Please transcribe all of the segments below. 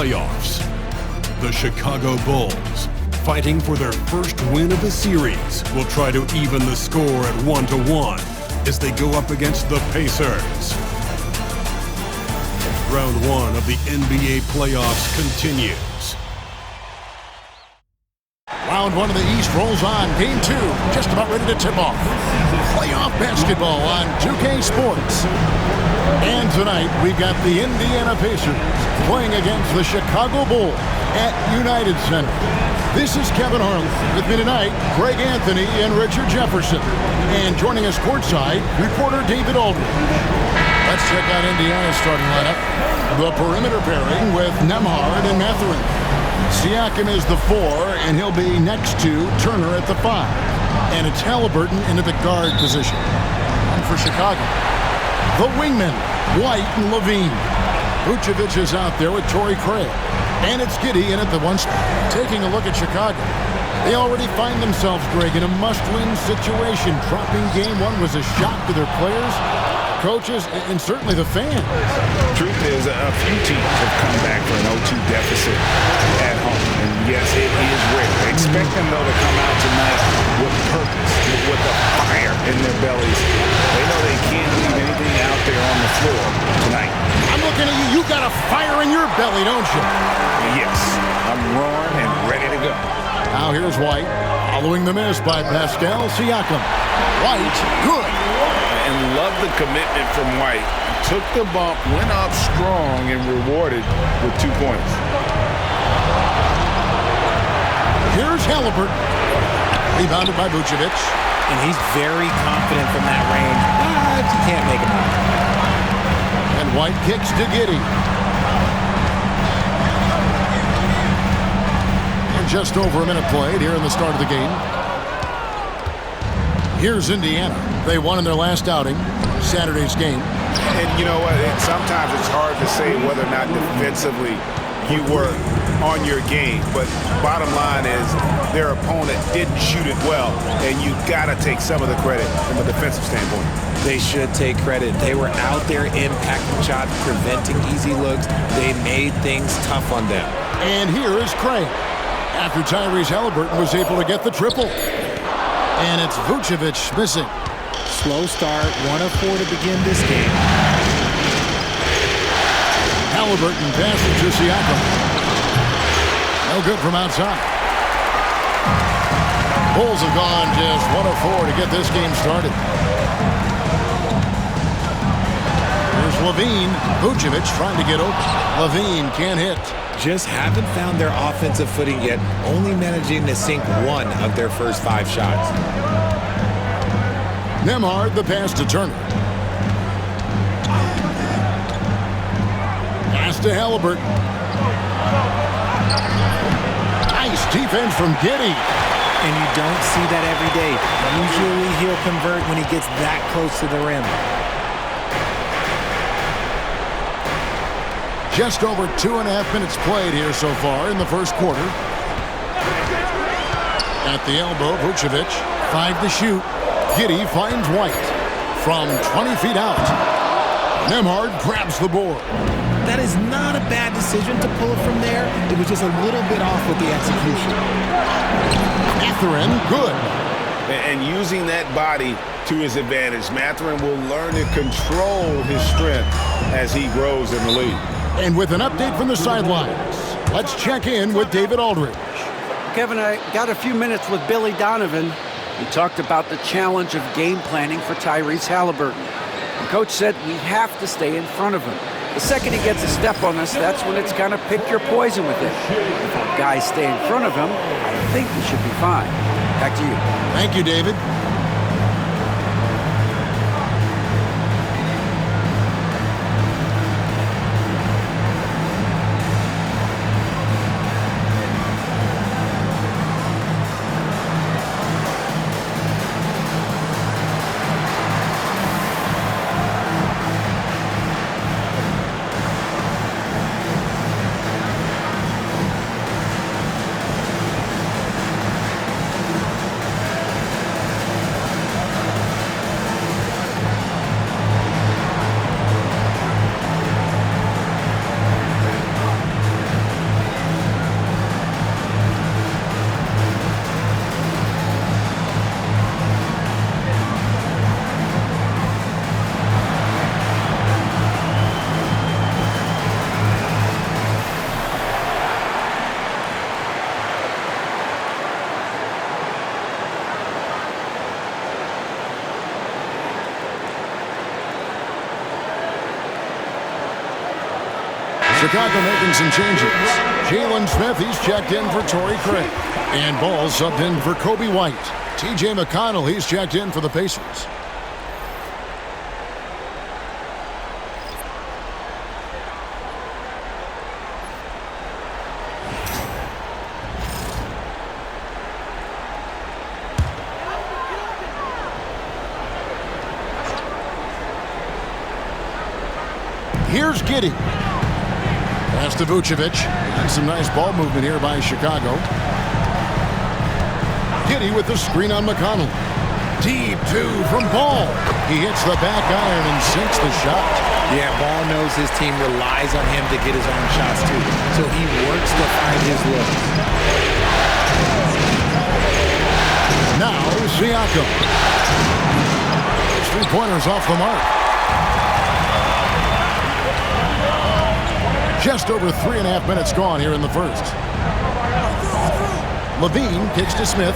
playoffs. The Chicago Bulls, fighting for their first win of the series, will try to even the score at 1-1 as they go up against the Pacers. Round 1 of the NBA playoffs continues. Round 1 of the East rolls on. Game 2 just about ready to tip off. Playoff basketball on 2K Sports. And tonight we've got the Indiana Pacers playing against the Chicago Bulls at United Center. This is Kevin Harlan. With me tonight, Greg Anthony and Richard Jefferson. And joining us courtside, reporter David Aldridge. Let's check out Indiana's starting lineup. The perimeter pairing with Nembhard and Mathurin. Siakam is the 4, and he'll be next to Turner at the 5. And it's Haliburton into the guard position. And for Chicago, the wingmen, White and Levine. Vucevic is out there with Torrey Craig. And it's Giddey in at the 1 spot. Taking a look at Chicago. They already find themselves, Greg, in a must-win situation. Dropping game 1 was a shock to their players, coaches, and certainly the fans. Truth is, a few teams have come back for an 0-2 deficit at home. And yes, it is rare. Expect them, though, to come out tonight with purpose, with a fire in their bellies. They know they can't leave anything out there on the floor tonight. I'm looking at you. You got a fire in your belly, don't you? Yes. I'm roaring and ready to go. Now here's White, following the miss by Pascal Siakam. White, good. And love the commitment from White. Took the bump, went out strong, and rewarded with 2 points. Here's Haliburton. Rebounded by Vucevic. And he's very confident from that range. But you can't make him out. And White kicks to Giddey. And just over a minute played here in the start of the game. Here's Indiana. They won in their last outing, Saturday's game. And you know what? Sometimes it's hard to say whether or not defensively you were on your game. But bottom line is their opponent didn't shoot it well, and you got to take some of the credit from a defensive standpoint. They should take credit. They were out there impacting shots, preventing easy looks. They made things tough on them. And here is Craig. After Tyrese Haliburton was able to get the triple. And it's Vucevic missing. Slow start, 1 of 4 to begin this game. Haliburton passes to Siakam. No good from outside. Bulls have gone just 1 of 4 to get this game started. Here's Levine. Vucevic trying to get open. Levine can't hit. Just haven't found their offensive footing yet, only managing to sink 1 of their first 5 shots. Nembhard, the pass to Turner. Pass to Haliburton. Nice defense from Giddey. And you don't see that every day. Usually he'll convert when he gets that close to the rim. Just over 2.5 minutes played here so far in the first quarter. At the elbow, Vucevic, 5 to shoot. Giddey finds White from 20 feet out. Nembhard grabs the board. That is not a bad decision to pull it from there. It was just a little bit off with the execution. Mathurin, good. And using that body to his advantage, Mathurin will learn to control his strength as he grows in the league. And with an update from the sidelines, let's check in with David Aldridge. Kevin, I got a few minutes with Billy Donovan. He talked about the challenge of game planning for Tyrese Haliburton. The coach said we have to stay in front of him. The second he gets a step on us, that's when it's kind of pick your poison with it. If our guys stay in front of him, I think we should be fine. Back to you. Thank you, David. Chicago making some changes. Jalen Smith, he's checked in for Torrey Craig. And Ball subbed in for Kobe White. T.J. McConnell, he's checked in for the Pacers. Here's Giddey. Pass to Vucevic. And some nice ball movement here by Chicago. Giddey with the screen on McConnell. Deep two from Ball. He hits the back iron and sinks the shot. Yeah, Ball knows his team relies on him to get his own shots too. So he works to find his looks. Now Siakam. His three-pointers off the mark. Just over 3.5 minutes gone here in the first. Levine kicks to Smith.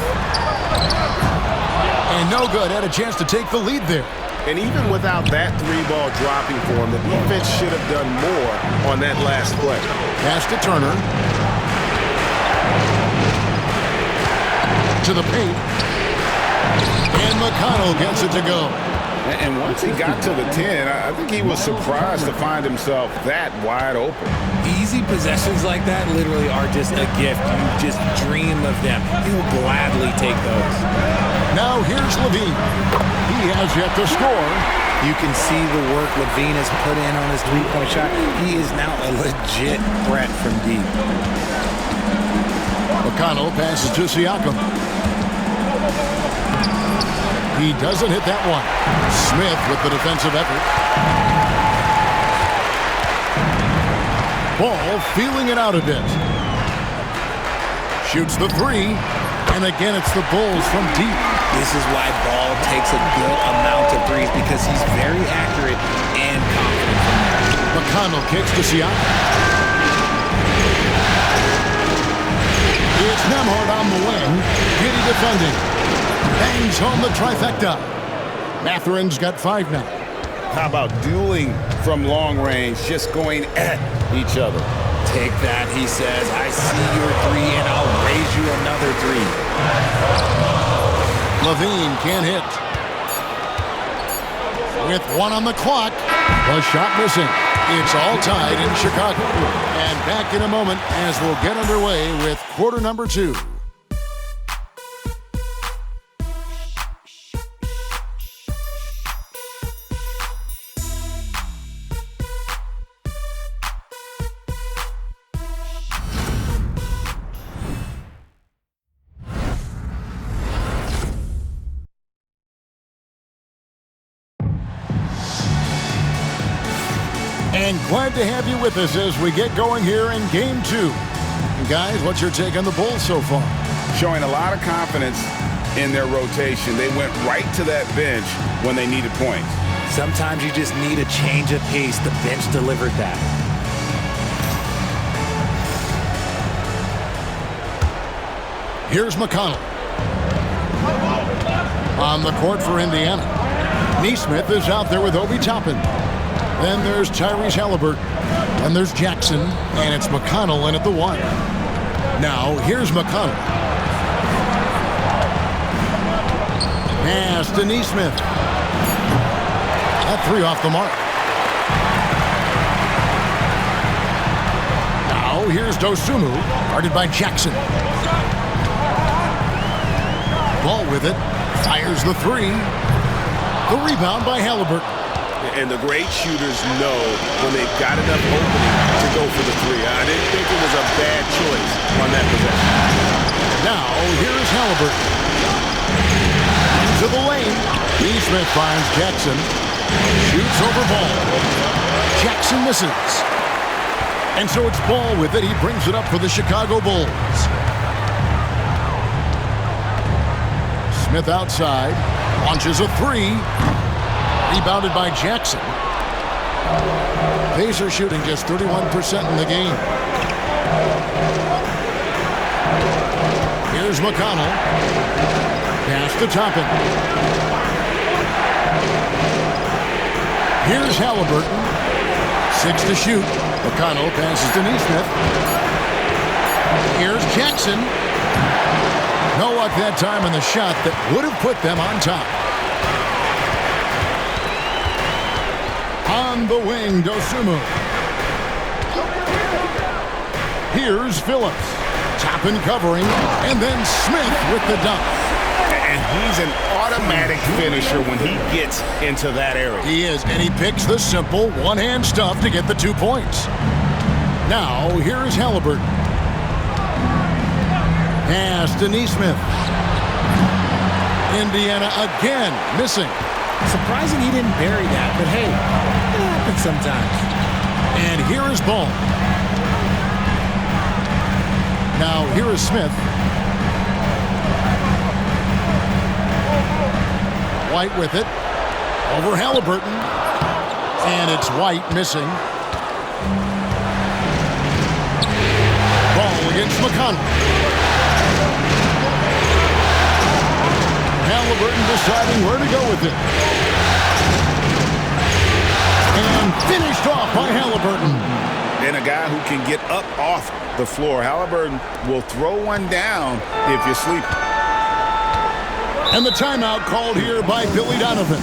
And no good. Had a chance to take the lead there. And even without that three ball dropping for him, the defense should have done more on that last play. Pass to Turner. To the paint. And McConnell gets it to go. And once he got to the 10, I think he was surprised to find himself that wide open. Easy possessions like that literally are just a gift. You just dream of them. He'll gladly take those. Now here's Levine. He has yet to score. You can see the work Levine has put in on his three-point shot. He is now a legit threat from deep. McConnell passes to Siakam. He doesn't hit that one. Smith with the defensive effort. Ball feeling it out a bit. Shoots the three. And again, it's the Bulls from deep. This is why Ball takes a good amount of threes, because he's very accurate and confident from there. McConnell kicks to Siakam. It's Nembhard on the wing. Giddey defending. Bangs home the trifecta. Matherin's got 5 now. How about dueling from long range, just going at each other? Take that, he says. I see your three, and I'll raise you another three. Levine can't hit. With 1 on the clock, the shot missing. It's all tied in Chicago. And back in a moment as we'll get underway with quarter number 2. And glad to have you with us as we get going here in Game 2. And guys, what's your take on the Bulls so far? Showing a lot of confidence in their rotation. They went right to that bench when they needed points. Sometimes you just need a change of pace. The bench delivered that. Here's McConnell. On the court for Indiana. Nesmith is out there with Obi Toppin. Then there's Tyrese Halliburton. Then there's Jackson. And it's McConnell in at the 1. Now, here's McConnell. Pass to Nesmith. That 3 off the mark. Now, here's Dosunmu. Guarded by Jackson. Ball with it. Fires the 3. The rebound by Halliburton. And the great shooters know when they've got enough opening to go for the 3. I didn't think it was a bad choice on that possession. Now, here's Halliburton. Into the lane. Nesmith finds Jackson. Shoots over Ball. Jackson misses. And so it's Ball with it. He brings it up for the Chicago Bulls. Smith outside. Launches a 3. Rebounded by Jackson. Pacers shooting just 31% in the game. Here's McConnell. Pass to Toppin. Here's Halliburton. 6 to shoot. McConnell passes to Neesmith. Here's Jackson. No luck that time on the shot that would have put them on top. On the wing, Dosunmu. Here's Phillips. Top and covering, and then Smith with the dunk. And he's an automatic finisher when he gets into that area. He is, and he picks the simple one-hand stuff to get the 2 points. Now, here's Halliburton. Pass to Neesmith. Indiana again missing. Surprising he didn't bury that, but hey, it happens sometimes. And here is Ball. Now, here is Smith. White with it. Over Halliburton. And it's White missing. Ball against McConnell. Halliburton deciding where to go with it. And finished off by Halliburton. And a guy who can get up off the floor. Halliburton will throw one down if you're sleeping. And the timeout called here by Billy Donovan.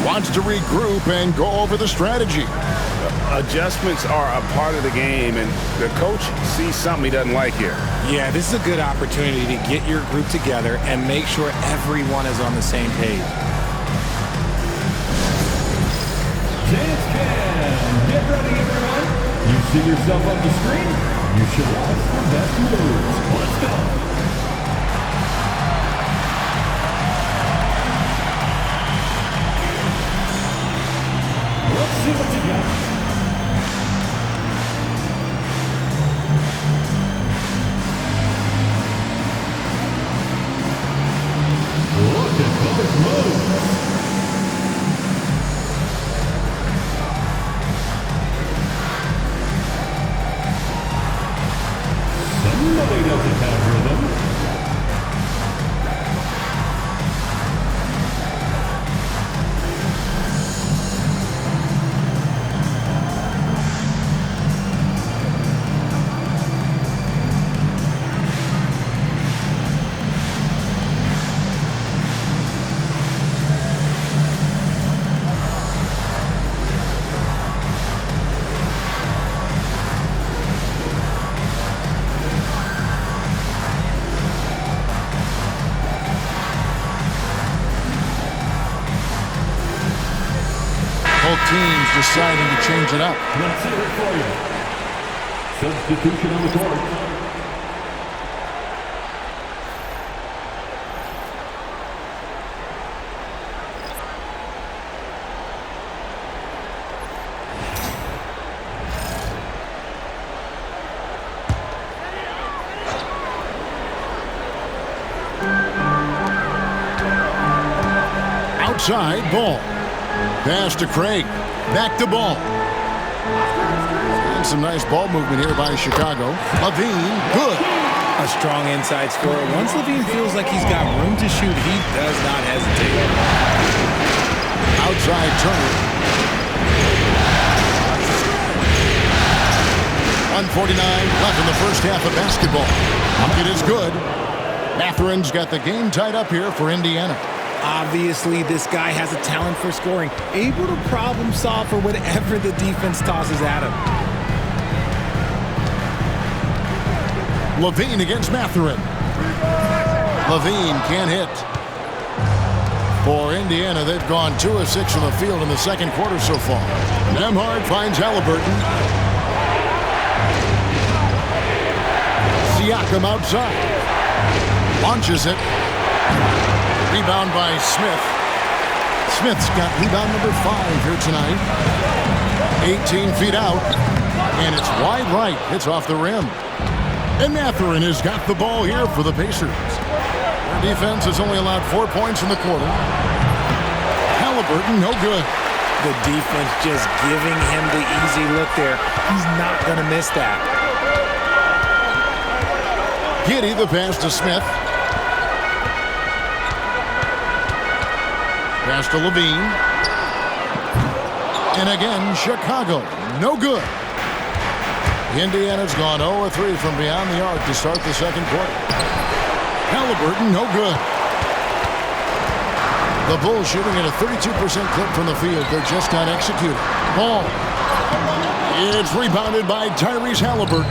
Wants to regroup and go over the strategy. Adjustments are a part of the game, and the coach sees something he doesn't like here. Yeah, this is a good opportunity to get your group together and make sure everyone is on the same page. Chance Cam. Get ready, everyone. You see yourself on the screen? You should watch the best moves. Let's go. Let's see what you got. Look at those moves. Somebody doesn't have rhythm. Both teams deciding to change it up. Let's hear it for you. Substitution on the court. Outside, Ball. Pass to Craig. Back to Ball. And some nice ball movement here by Chicago. Levine, good. A strong inside scorer. Once Levine feels like he's got room to shoot, he does not hesitate. Outside Turner. 1:49 left in the first half of basketball. Bucket is good. Matherin's got the game tied up here for Indiana. Obviously, this guy has a talent for scoring, able to problem solve for whatever the defense tosses at him. Levine against Matherin. Levine can't hit. For Indiana, they've gone 2 of 6 from the field in the second quarter so far. Nembhard finds Halliburton. Siakam outside. Launches it. Rebound by Smith. Smith's got rebound number 5 here tonight. 18 feet out. And it's wide right. It's off the rim. And Matherin has got the ball here for the Pacers. Their defense has only allowed 4 points in the quarter. Halliburton, no good. The defense just giving him the easy look there. He's not going to miss that. Giddey, the pass to Smith. Pass to Levine. And again, Chicago, no good. Indiana's gone 0-3 from beyond the arc to start the second quarter. Haliburton, no good. The Bulls shooting at a 32% clip from the field. They're just not executing. Ball. It's rebounded by Tyrese Haliburton.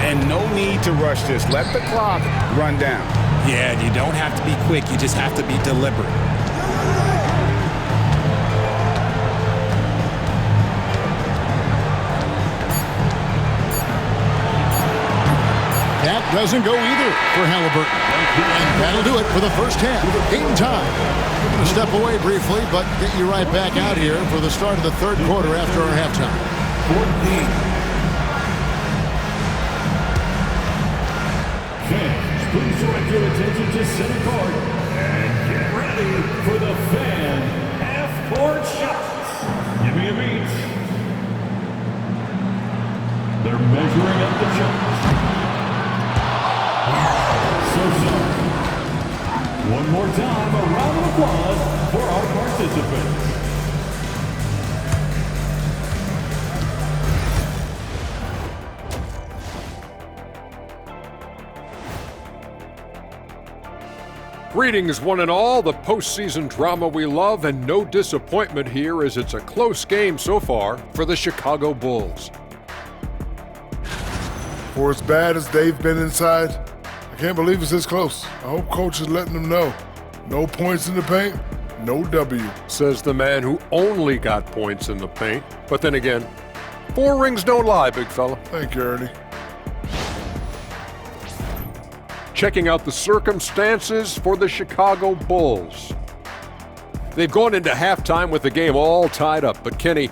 And no need to rush this. Let the clock run down. Yeah, you don't have to be quick. You just have to be deliberate. That doesn't go either for Haliburton. And that'll do it for the first half. Game time. We'll step away briefly, but get you right back out here for the start of the third quarter after our halftime. 14. Fans, please direct your attention to center court and get ready for the fan half-court shots. Give me a beat. They're measuring up the shots. One more time, a round of applause for our participants. Greetings, one and all. The postseason drama we love, and no disappointment here as it's a close game so far for the Chicago Bulls. For as bad as they've been inside, I can't believe it's this close. I hope coach is letting them know. No points in the paint, no W. Says the man who only got points in the paint. But then again, 4 rings don't lie, big fella. Thank you, Ernie. Checking out the circumstances for the Chicago Bulls. They've gone into halftime with the game all tied up. But Kenny,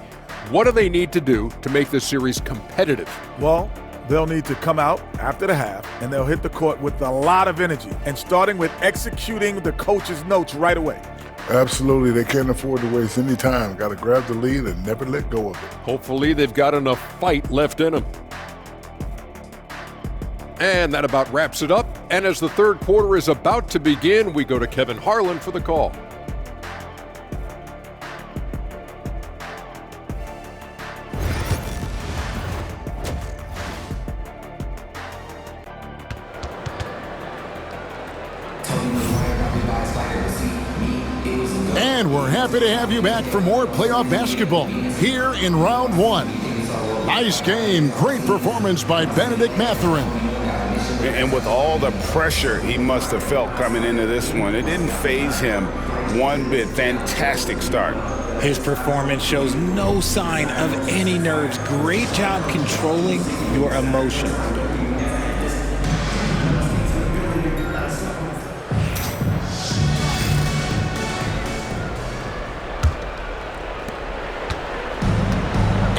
what do they need to do to make this series competitive? Well, they'll need to come out after the half, and they'll hit the court with a lot of energy, and starting with executing the coach's notes right away. Absolutely, they can't afford to waste any time. Got to grab the lead and never let go of it. Hopefully they've got enough fight left in them. And that about wraps it up. And as the third quarter is about to begin, we go to Kevin Harlan for the call. And we're happy to have you back for more playoff basketball here in round one. Nice game, great performance by Bennedict Mathurin. And with all the pressure he must have felt coming into this one, it didn't faze him one bit. Fantastic start. His performance shows no sign of any nerves. Great job controlling your emotion.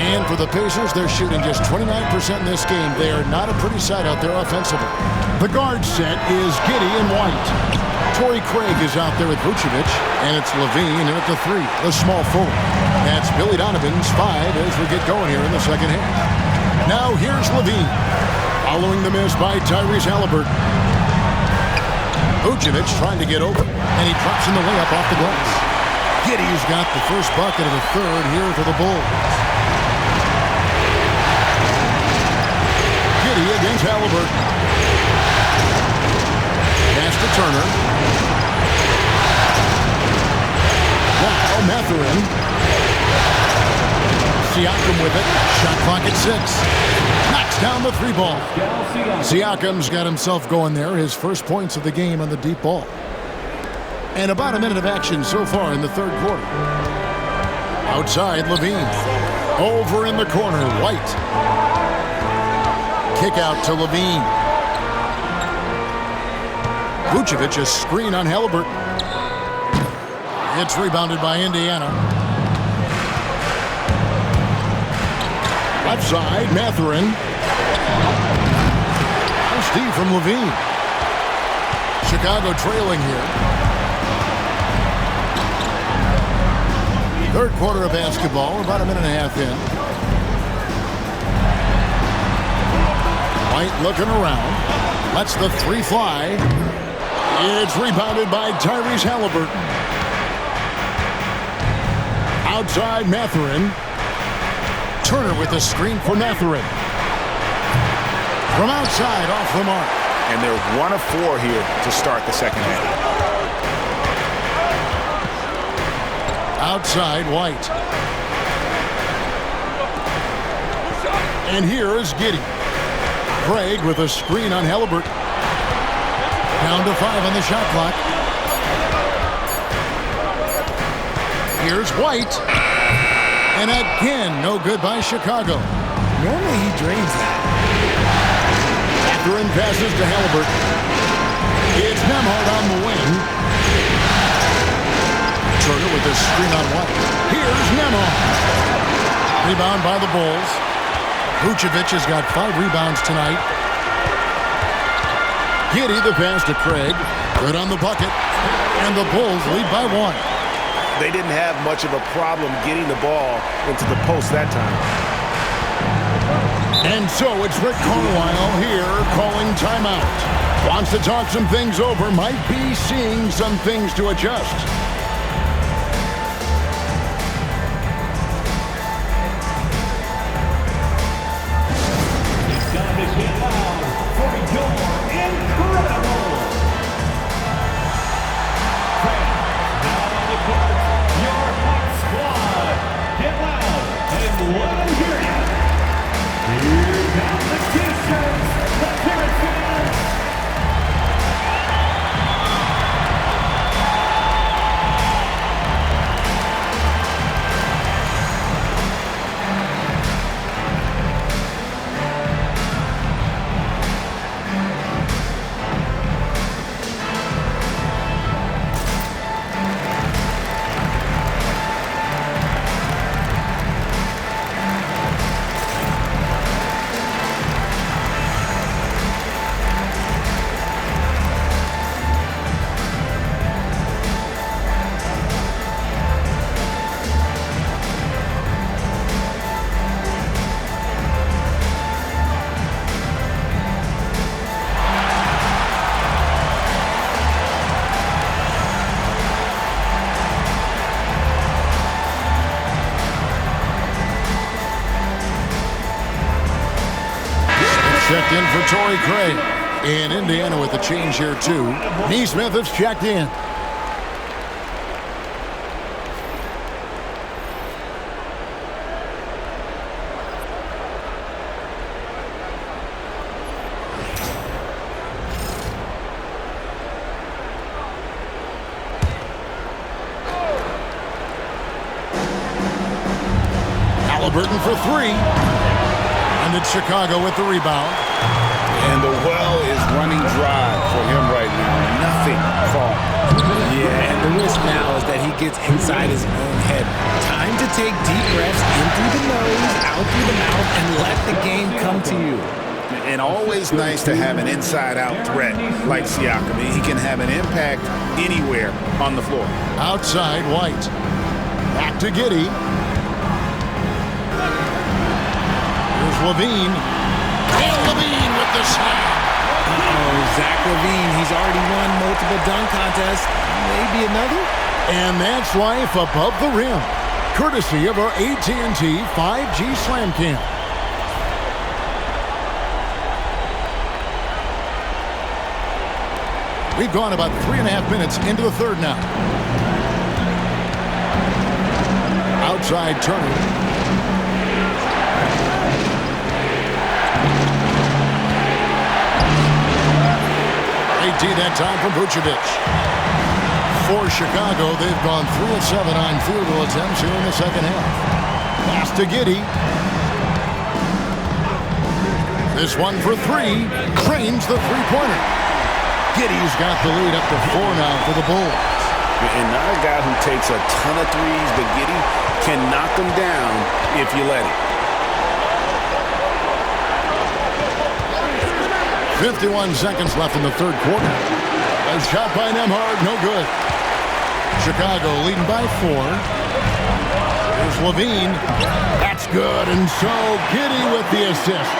And for the Pacers, they're shooting just 29% in this game. They are not a pretty sight out there offensively. The guard set is Giddey and White. Torrey Craig is out there with Vucevic, and it's Levine in at the 3, the small forward. That's Billy Donovan's 5 as we get going here in the second half. Now here's Levine, following the miss by Tyrese Haliburton. Vucevic trying to get over, and he drops in the layup off the glass. Giddey's got the first bucket of the third here for the Bulls. Giddey against Haliburton. Pass to Turner. Wow, Mathurin. Siakam with it. Shot clock at 6. Knocks down the 3 ball. Siakam's got himself going there. His first points of the game on the deep ball. And about a minute of action so far in the third quarter. Outside, Levine. Over in the corner, White. Kick out to Levine. Vucevic, a screen on Haliburton. It's rebounded by Indiana. Left side, Mathurin. Nice D from Levine. Chicago trailing here. Third quarter of basketball, about a minute and a half in. White looking around. Lets the 3 fly. It's rebounded by Tyrese Haliburton. Outside Mathurin. Turner with the screen for Mathurin. From outside, off the mark. And they're 1 of 4 here to start the second half. Outside, White. And here is Giddey. Craig with a screen on Halliburton. Down to 5 on the shot clock. Here's White. And again, no good by Chicago. Normally he drains that. Throwing passes to Halliburton. It's Nembhard on the wing. Turner with a screen on White. Here's Nembhard. Rebound by the Bulls. Vucevic has got 5 rebounds tonight. Giddey the pass to Craig. Good on the bucket. And the Bulls lead by 1. They didn't have much of a problem getting the ball into the post that time. And so it's Rick Carlisle here calling timeout. Wants to talk some things over. Might be seeing some things to adjust. It's time to get loud for your incredible fans. Now on the court, your hot squad. Get loud and let them hear you. Here come the T-shirts, the Pirates fans. Checked in for Torrey Craig. In Indiana with the change here, too. Nesmith has checked in. Halliburton for 3. And it's Chicago with the rebound. And the well is running dry for him right now. Nothing falling. Yeah, and the risk now is that he gets inside his own head. Time to take deep breaths in through the nose, out through the mouth, and let the game come to you. And always nice to have an inside-out threat like Siakam. He can have an impact anywhere on the floor. Outside, White. Back to Giddey. Here's Levine. And Levine with the slam. Zach LaVine, he's already won multiple dunk contests. Maybe another? And that's life above the rim. Courtesy of our AT&T 5G Slam Cam. We've gone about 3.5 minutes into the third now. Outside Turner. AT that time from Vucevic. For Chicago, they've gone 3 of 7 on field goal attempts here in the second half. Pass to Giddey. This one for 3. Cranes the three-pointer. Giddey's got the lead up to 4 now for the Bulls. And not a guy who takes a ton of threes, but Giddey can knock them down if you let him. 51 seconds left in the third quarter. A shot by Nembhard, no good. Chicago leading by 4. Here's Levine. That's good, and so Giddey with the assist.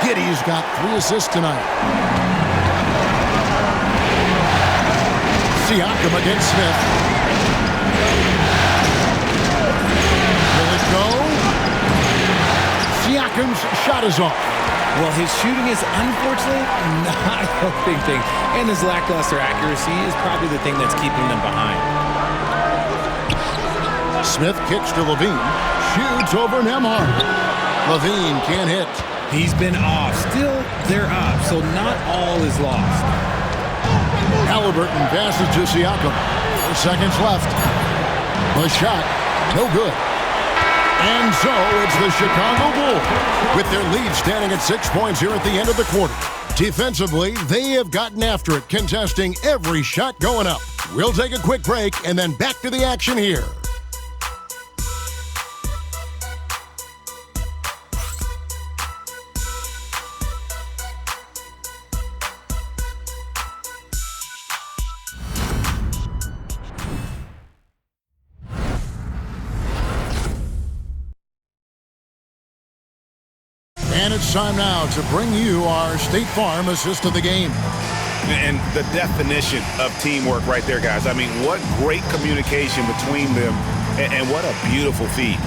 Giddey's got 3 assists tonight. Siakam against Smith. Will it go? Siakam's shot is off. Well, his shooting is unfortunately not a big thing, and his lackluster accuracy is probably the thing that's keeping them behind. Smith kicks to Levine, shoots over Nembhard. Levine can't hit. He's been off. Still, they're up, so not all is lost. Halliburton passes to Siakam. 4 seconds left. The shot, no good. And so it's the Chicago Bulls with their lead standing at 6 points here at the end of the quarter. Defensively, they have gotten after it, contesting every shot going up. We'll take a quick break and then back to the action here. And it's time now to bring you our State Farm assist of the game. And the definition of teamwork right there, guys. I mean, what great communication between them, and what a beautiful feed.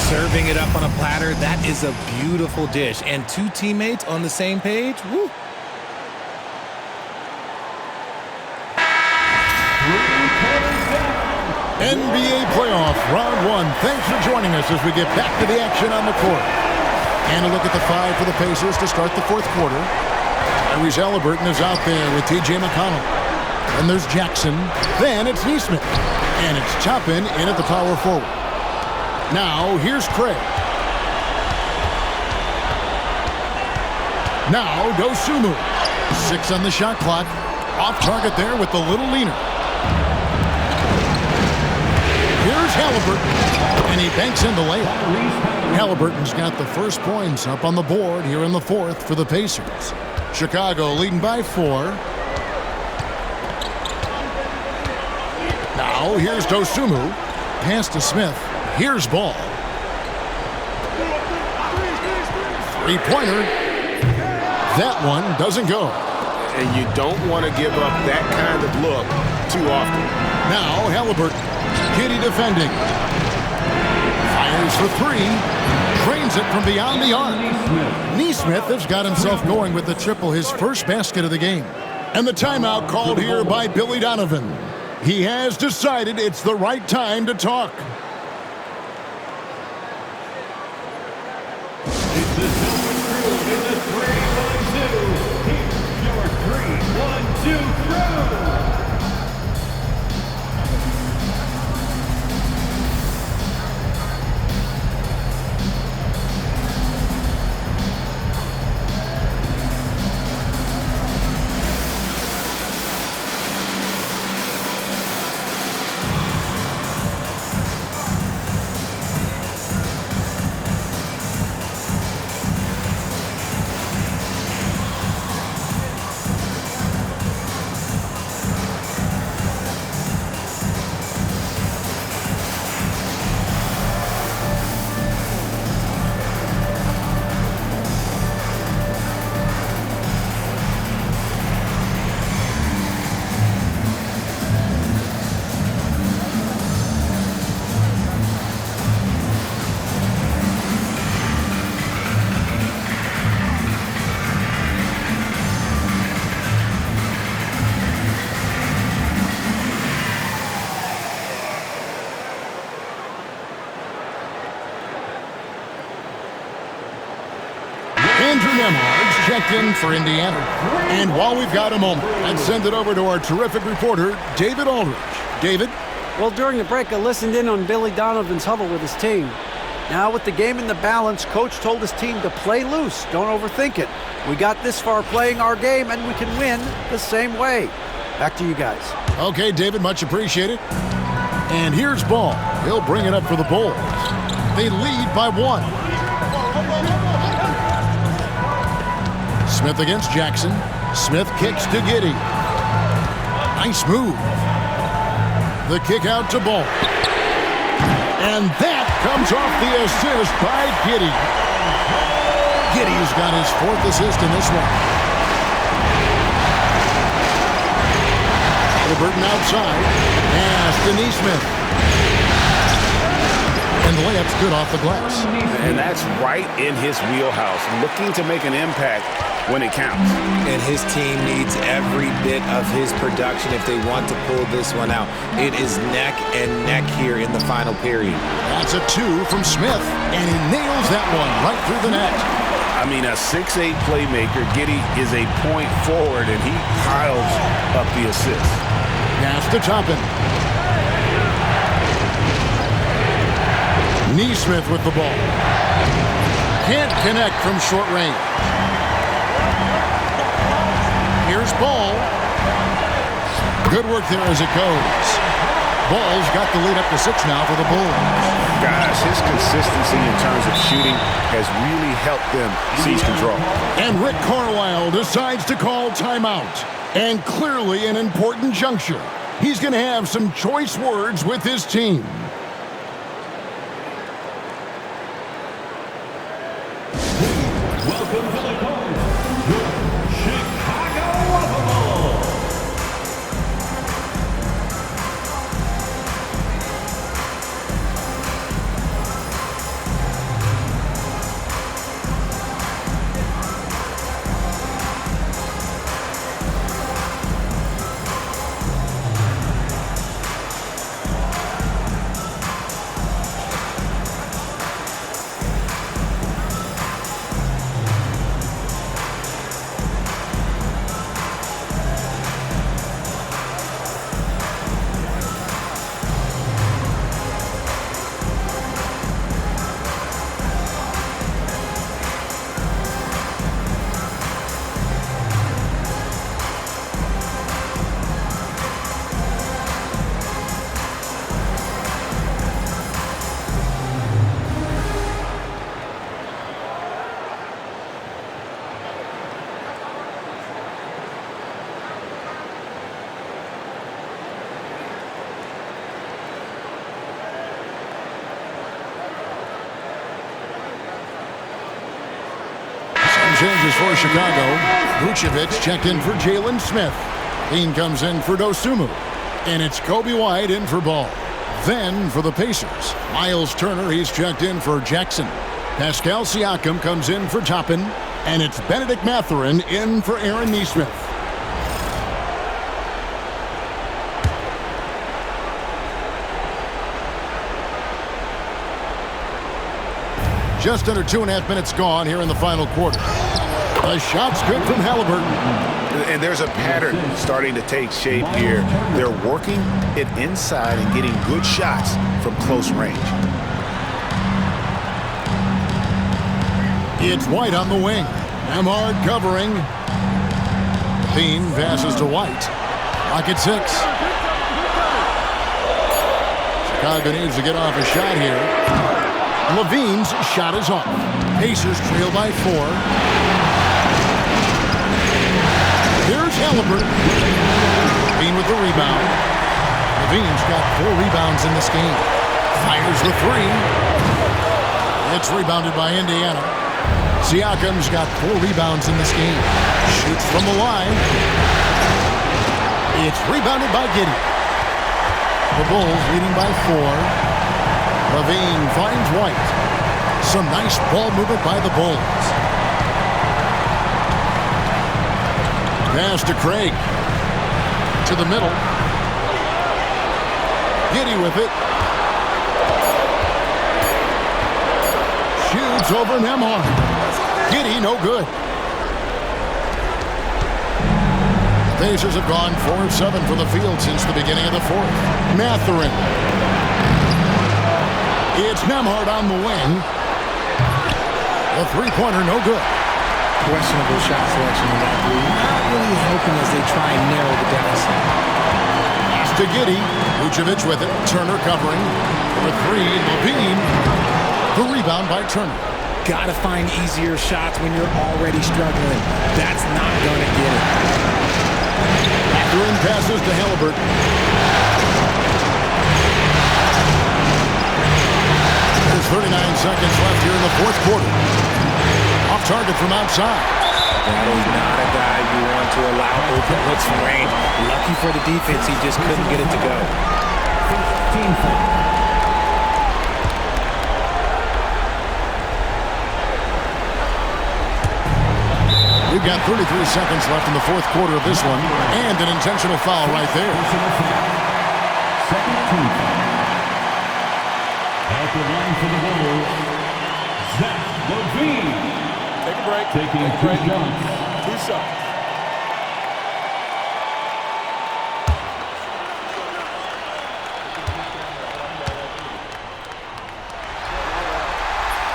Serving it up on a platter, that is a beautiful dish. And 2 teammates on the same page, woo. NBA playoff round 1. Thanks for joining us as we get back to the action on the court. And a look at the 5 for the Pacers to start the 4th quarter. Tyrese Halliburton is out there with T.J. McConnell. Then there's Jackson. Then it's Nesmith. And it's Toppin in at the power forward. Now here's Craig. Now Dosunmu. 6 on the shot clock. Off target there with the little leaner. Here's Halliburton. And he banks in the layup. Halliburton's got the first points up on the board here in the 4th for the Pacers. Chicago leading by 4. Now here's Dosunmu. Pass to Smith. Here's Ball. 3-pointer. That one doesn't go. And you don't want to give up that kind of look too often. Now Halliburton. Kitty defending. Fires for 3. Drains it from beyond the arc. Nesmith has got himself going with the triple, his first basket of the game. And the timeout called here by Billy Donovan. He has decided it's the right time to talk. It's the Silver Crew in the 3-1-2. Here's your 3-1-2 crew. Andrew Nembhard's checked in for Indiana. And while we've got a moment, let's send it over to our terrific reporter, David Aldridge. David? Well, during the break, I listened in on Billy Donovan's huddle with his team. Now, with the game in the balance, Coach told his team to play loose. Don't overthink it. We got this far playing our game, and we can win the same way. Back to you guys. Okay, David, much appreciated. And here's Ball. He'll bring it up for the Bulls. They lead by 1. Smith against Jackson. Smith kicks to Giddey. Nice move. The kick out to Ball. And that comes off the assist by Giddey. Giddey's got his 4th assist in this one. Halliburton outside. Pass to Nesmith. And the layup's good off the glass. And that's right in his wheelhouse, looking to make an impact when it counts. And his team needs every bit of his production if they want to pull this one out. It is neck and neck here in the final period. That's a 2 from Smith, and he nails that one right through the net. I mean, a 6'8 playmaker. Giddey is a point forward, and he piles up the assist. Pass to Toppin. Neesmith with the ball. Can't connect from short range. Here's Ball. Good work there as it goes. Ball's got the lead up to 6 now for the Bulls. Gosh, his consistency in terms of shooting has really helped them seize control. And Rick Carlisle decides to call timeout. And clearly an important juncture. He's going to have some choice words with his team. Welcome to the court, your Chicago Bulls. Changes for Chicago. Vucevic checked in for Jalen Smith. Dean comes in for Dosunmu. And it's Kobe White in for Ball. Then for the Pacers, Miles Turner, he's checked in for Jackson. Pascal Siakam comes in for Toppin. And it's Benedict Mathurin in for Aaron Neesmith. Just under 2.5 minutes gone here in the final quarter. The shot's good from Halliburton. And there's a pattern starting to take shape here. They're working it inside and getting good shots from close range. It's White on the wing. Nembhard covering. Dean passes to White. Clock at 6. Chicago needs to get off a shot here. Levine's shot is off. Pacers trail by 4. Here's Halliburton. Levine with the rebound. Levine's got 4 rebounds in this game. Fires the 3. It's rebounded by Indiana. Siakam's got 4 rebounds in this game. Shoots from the line. It's rebounded by Giddey. The Bulls leading by 4. Levine finds White. Some nice ball movement by the Bulls. Pass to Craig. To the middle. Giddey with it. Shoots over Nembhard. Giddey no good. The Pacers have gone 4 of 7 from the field since the beginning of the 4th. Mathurin. It's Nembhard on the wing. The three-pointer no good. Questionable shot selection in that three. Not really helping as they try and narrow the deficit. Pass to Giddey. Vucevic with it. Turner covering. For 3, Levine. The rebound by Turner. Gotta find easier shots when you're already struggling. That's not gonna get it. Mathurin passes to Halliburton. 39 seconds left here in the 4th quarter. Off target from outside. That is not a guy you want to allow open looks from range. Lucky for the defense, he just couldn't get it to go. We've got 33 seconds left in the fourth quarter of this one, and an intentional foul right there. Second team foul. At the line for the Bulls, Zach LaVine. Take a break. Taking two shots. 2 shots.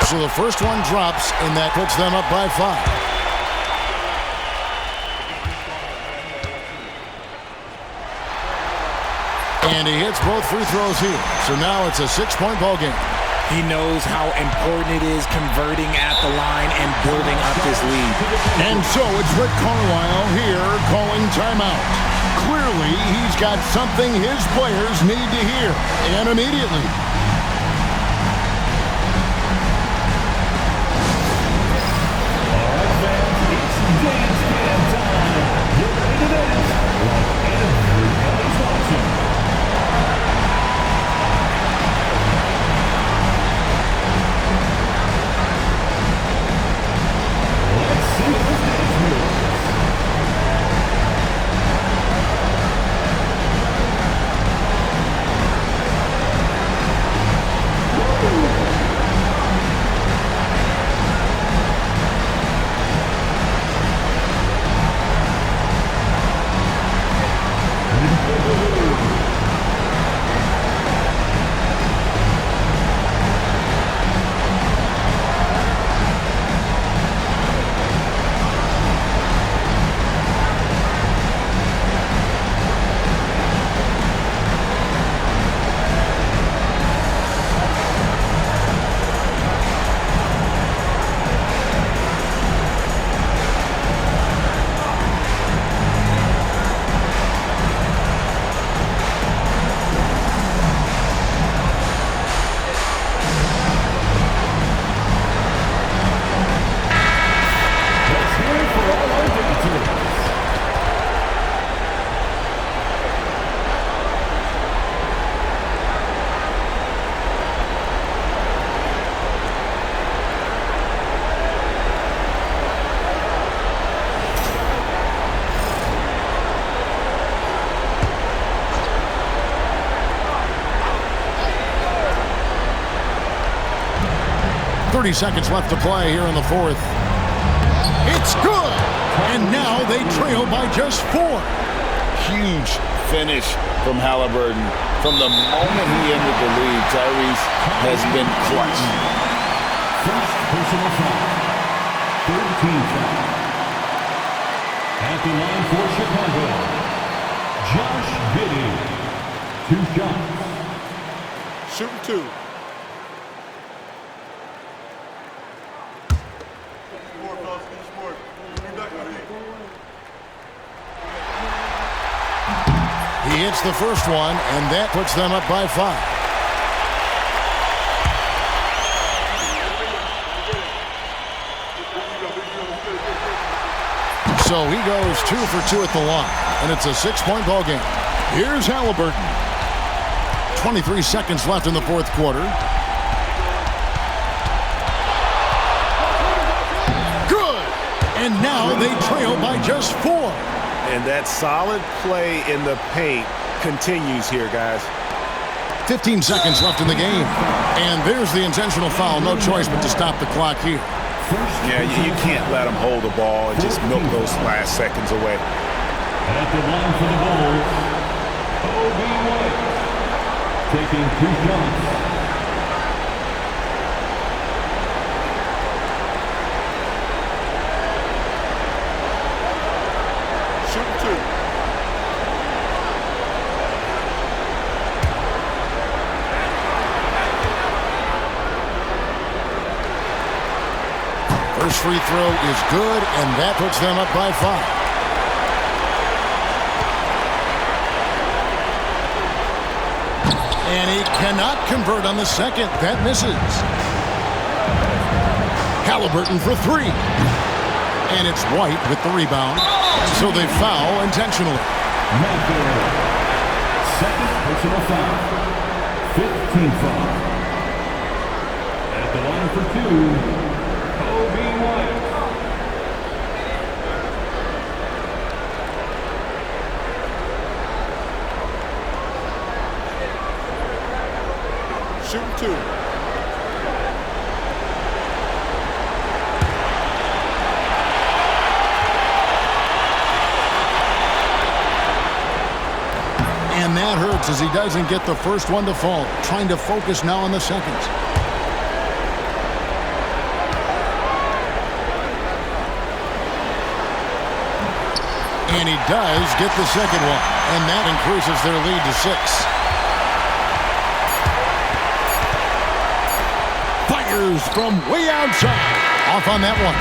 So the first one drops, and that puts them up by 5. And he hits both free throws here. So now it's a 6-point ball game. He knows how important it is converting at the line and building up this lead. And so it's Rick Carlisle here calling timeout. Clearly, he's got something his players need to hear, and immediately. Seconds left to play here in the fourth. It's good! And now they trail by just 4. Huge finish from Halliburton. From the moment he entered the league, Tyrese has been clutch. First personal foul. Third team foul. At the line for Chicago, Josh Giddey. 2 shots. Shooting 2. He hits the first one, and that puts them up by 5. So he goes 2 for 2 at the line, and it's a 6-point ball game. Here's Halliburton. 23 seconds left in the fourth quarter. Good! And now they trail by just 4. And that solid play in the paint continues here, guys. 15 seconds left in the game. And there's the intentional foul. No choice but to stop the clock here. Yeah, you can't let them hold the ball and just milk those last seconds away. At the line for the Bulls, Obi White. Taking 2 shots. First free throw is good, and that puts them up by 5. And he cannot convert on the second. That misses. Halliburton for 3. And it's White with the rebound. So they foul intentionally. Second personal foul. 15 foul. At the line for 2, Obi White. shooting 2. And that hurts as he doesn't get the first one to fall. Trying to focus now on the second. And he does get the second one. And that increases their lead to 6. Fires from way outside. Off on that one.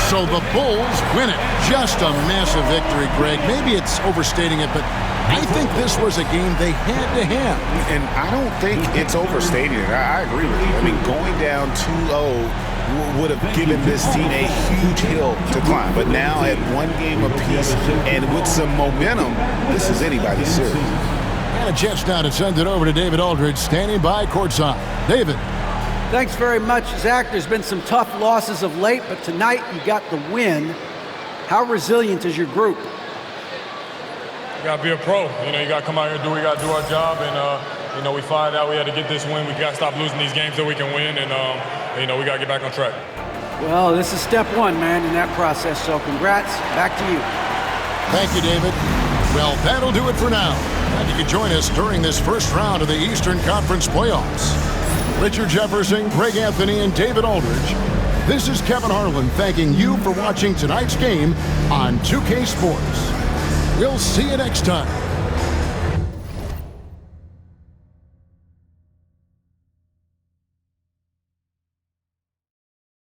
So the Bulls win it. Just a massive victory, Greg. Maybe it's overstating it, but I think this was a game they had to have. And I don't think it's overstating it. I agree with you. I mean, going down 2-0 would have given this team a huge hill to climb. But now at 1 game apiece and with some momentum, this is anybody's series. And a chance now to send it over to David Aldridge, standing by courtside. David. Thanks very much, Zach. There's been some tough losses of late, but tonight you got the win. How resilient is your group? You got to be a pro. You know, you got to come out here and we got to do our job. And, you know, we find out we had to get this win. We got to stop losing these games so we can win. And, you know, we got to get back on track. Well, this is step 1, man, in that process. So congrats. Back to you. Thank you, David. Well, that'll do it for now. Glad you could join us during this first round of the Eastern Conference playoffs. Richard Jefferson, Greg Anthony, and David Aldridge. This is Kevin Harlan thanking you for watching tonight's game on 2K Sports. We'll see you next time.